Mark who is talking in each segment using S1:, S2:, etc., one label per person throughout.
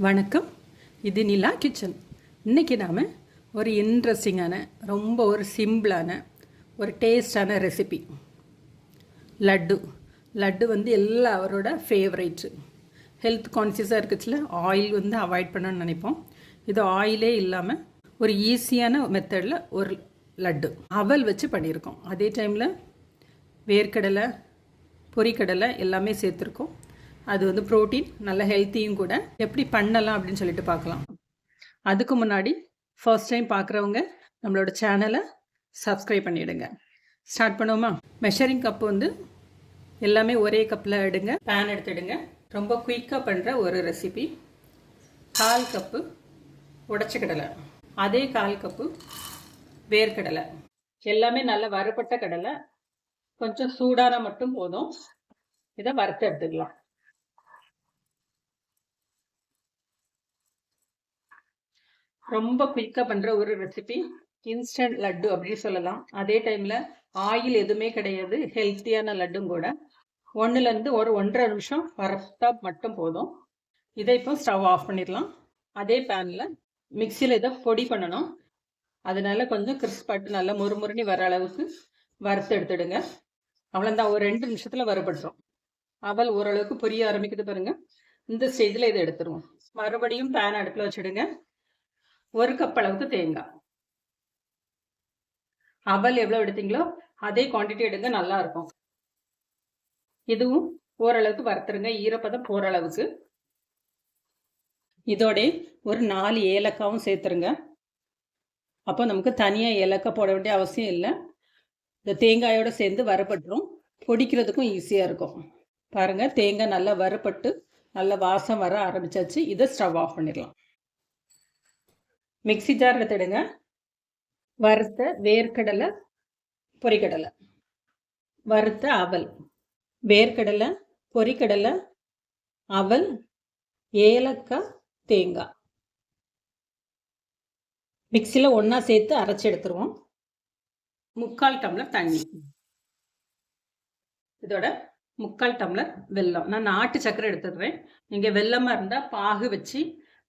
S1: வணக்கம். இது நிலா கிச்சன். இன்றைக்கி நாம் ஒரு இன்ட்ரெஸ்டிங்கான ரொம்ப ஒரு சிம்பிளான ஒரு டேஸ்டான ரெசிபி லட்டு. லட்டு வந்து எல்லாரோட ஃபேவரேட்டு. ஹெல்த் கான்சியஸாக இருக்குச்சுல, ஆயில் வந்து அவாய்ட் பண்ணணும்னு நினைப்போம். இது ஆயிலே இல்லாமல் ஒரு ஈஸியான மெத்தடில் ஒரு லட்டு அவல் வச்சு பண்ணியிருக்கோம். அதே டைமில் வேர்க்கடலை, பொரிக்கடலை எல்லாமே சேர்த்துருக்கோம். அது வந்து ப்ரோட்டீன், நல்ல ஹெல்த்தியும் கூட. எப்படி பண்ணலாம் அப்படின்னு சொல்லிட்டு பார்க்கலாம். அதுக்கு முன்னாடி ஃபர்ஸ்ட் டைம் பார்க்குறவங்க நம்மளோட சேனலை சப்ஸ்கிரைப் பண்ணிவிடுங்க. ஸ்டார்ட் பண்ணுவோமா? மெஷரிங் கப்பு வந்து எல்லாமே ஒரே கப்பில் எடுங்க. பேன் எடுத்துடுங்க. ரொம்ப குயிக்காக பண்ணுற ஒரு ரெசிபி. 1/4 கப்பு உடைச்ச கடலை, அதே 1/4 கப்பு வேர்க்கடலை, எல்லாமே நல்ல வறுபட்ட கடலை. கொஞ்சம் சூடான மட்டும் போதும். இதை வறுத்து எடுத்துக்கலாம். ரொம்ப குயிக்காக பண்ணுற ஒரு ரெசிபி, இன்ஸ்டன்ட் லட்டு அப்படின்னு சொல்லலாம். அதே டைமில் ஆயில் எதுவுமே கிடையாது, ஹெல்த்தியான லட்டும் கூட. 1லேருந்து ஒரு 1.5 நிமிஷம் வறுத்தா மட்டும் போதும். இதை இப்போ ஸ்டவ் ஆஃப் பண்ணிடலாம். அதே பேனில் மிக்சியில் இதை பொடி பண்ணணும். அதனால கொஞ்சம் கிறிஸ்பாட்டு நல்லா முறுமுறுனி வர அளவுக்கு வறுத்து எடுத்துடுங்க. அவ்வளோதான், ஒரு 2 நிமிஷத்தில் வறுபட்டுரும். அவல் ஓரளவுக்கு பொரிய ஆரம்பிக்குது பாருங்கள். இந்த ஸ்டேஜில் இதை எடுத்துருவோம். மறுபடியும் பேன் அடுப்பில் வச்சுடுங்க. 1 கப் அளவுக்கு தேங்காய். அவல் எவ்வளோ எடுத்தீங்களோ அதே குவான்டிட்டி எடுங்க, நல்லா இருக்கும். இதுவும் ஓரளவுக்கு வறுத்துருங்க, ஈரப்பதம் போகிற அளவுக்கு. இதோட ஒரு 4 ஏலக்காவும் சேர்த்துருங்க. அப்போ நமக்கு தனியாக ஏலக்காய் போட வேண்டிய அவசியம் இல்லை. இந்த தேங்காயோடு சேர்ந்து வறுபட்டுரும், பொடிக்கிறதுக்கும் ஈஸியாக இருக்கும். பாருங்கள், தேங்காய் நல்லா வறுபட்டு நல்ல வாசம் வர ஆரம்பிச்சாச்சு. இதை ஸ்டவ் ஆஃப் பண்ணிடலாம். மிக்சி ஜார் எடுத்துடுங்க. வறுத்த வேர்க்கடலை, பொரிக்கடலை, வறுத்த அவல், வேர்க்கடலை, பொரிக்கடலை, அவல், ஏலக்காய், தேங்காய் மிக்சியில் ஒன்றா சேர்த்து அரைச்சி எடுத்துருவோம். 3/4 டம்ளர் தண்ணி. இதோட 3/4 டம்ளர் வெல்லம். நான் நாட்டு சர்க்கரை எடுத்துடுறேன். நீங்கள் வெல்லமாக இருந்தால் பாகு வச்சு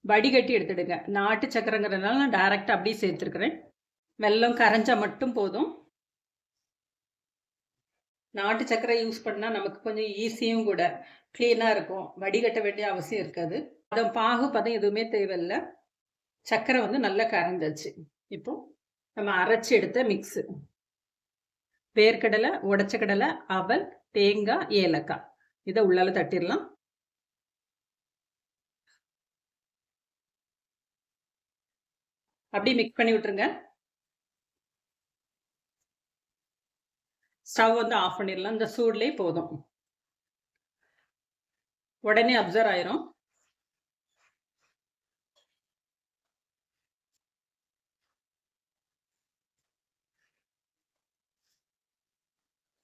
S1: வடிகட்டி எடுத்துடுங்க. நாட்டு சர்க்கரைங்கிறதுனால நான் டைரெக்டாக அப்படியே சேர்த்துருக்குறேன். வெல்லம் கரைஞ்சால் மட்டும் போதும். நாட்டு சர்க்கரை யூஸ் பண்ணால் நமக்கு கொஞ்சம் ஈஸியும் கூட, க்ளீனாக இருக்கும். வடிகட்ட வேண்டிய அவசியம் இருக்காது. அதன் பாகு பதம் எதுவுமே தேவையில்லை. சர்க்கரை வந்து நல்லா கரைஞ்சாச்சு. இப்போ நம்ம அரைச்சி எடுத்த மிக்ஸு, வேர்க்கடலை, உடைச்ச கடலை, அவல், தேங்காய், ஏலக்காய், இதை உள்ளால தட்டிடலாம். அப்படியே மிக்ஸ் பண்ணி விட்டுருங்க. ஸ்டவ் வந்து ஆஃப் பண்ணிடலாம். இந்த சூட்லேயே போதும், உடனே அப்சர்வ் ஆயிரும்.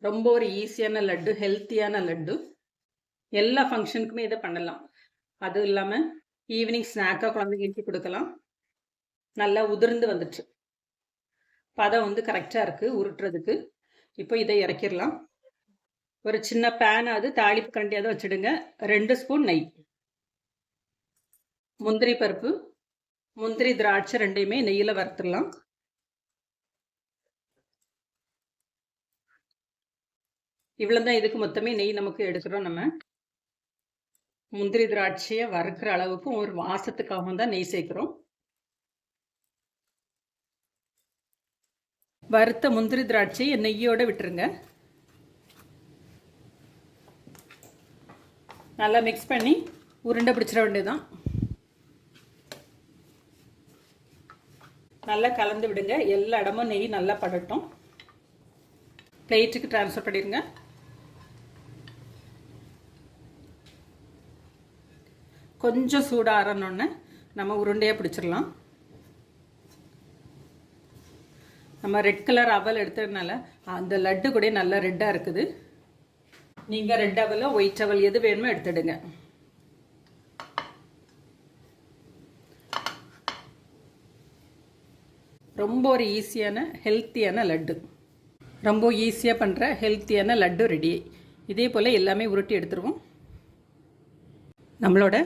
S1: ரொம்ப ஒரு ஈஸியான லட்டு, ஹெல்த்தியான லட்டு. எல்லா ஃபங்க்ஷனுக்குமே இதை பண்ணலாம். அதுவும் இல்லாமல் ஈவினிங் ஸ்நாக்காக குழந்தைங்களுக்கு கொடுக்கலாம். நல்லா உதிர்ந்து வந்துட்டு, பதம் வந்து கரெக்டாக இருக்குது உருட்டுறதுக்கு. இப்போ இதை இறக்கிடலாம். ஒரு சின்ன பேனாவது தாளிப்பு கரண்டியாவது வச்சுடுங்க. 2 ஸ்பூன் நெய், முந்திரி பருப்பு, முந்திரி திராட்சை ரெண்டையுமே நெய்யில் வறுத்துடலாம். இவ்வளோதான், இதுக்கு மொத்தமே நெய் நமக்கு எடுக்கிறோம். நம்ம முந்திரி திராட்சையை வறுக்கிற அளவுக்கு ஒரு வாசத்துக்காக தான் நெய் சேர்க்குறோம். வறுத்த முந்திரி திராட்சையை நெய்யோடு விட்டுருங்க. நல்லா மிக்ஸ் பண்ணி உருண்டை பிடிச்சிட வேண்டியதுதான். நல்லா கலந்து விடுங்க. எல்லா இடமும் நெய் நல்லா படட்டும். பிளேட்டுக்கு ட்ரான்ஸ்ஃபர் பண்ணிடுங்க. கொஞ்சம் சூடாக ஆறணுன்னு நம்ம உருண்டையாக பிடிச்சிடலாம். நம்ம ரெட் கலர் அவல் எடுத்ததுனால அந்த லட்டு கூட நல்லா ரெட்டாக இருக்குது. நீங்கள் ரெட் அவலோ ஒயிட் அவல் எது வேணுமோ எடுத்துடுங்க. ரொம்ப ஒரு ஈஸியான ஹெல்த்தியான லட்டு, ரொம்ப ஈஸியாக பண்ணுற ஹெல்த்தியான லட்டு ரெடி. இதே போல் எல்லாமே உருட்டி எடுத்துருவோம். நம்மளோட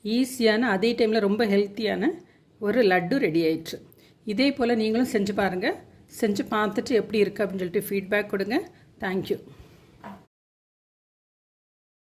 S1: ஈஸியான அதே டைமில் ரொம்ப ஹெல்த்தியான ஒரு லட்டு ரெடி ஆயிடுச்சு. இதே போல் நீங்களும் செஞ்சு பாருங்கள். செஞ்சு பார்த்துட்டு எப்படி இருக்குது அப்படின்னு சொல்லிட்டு ஃபீட்பேக் கொடுங்க. தேங்க்யூ.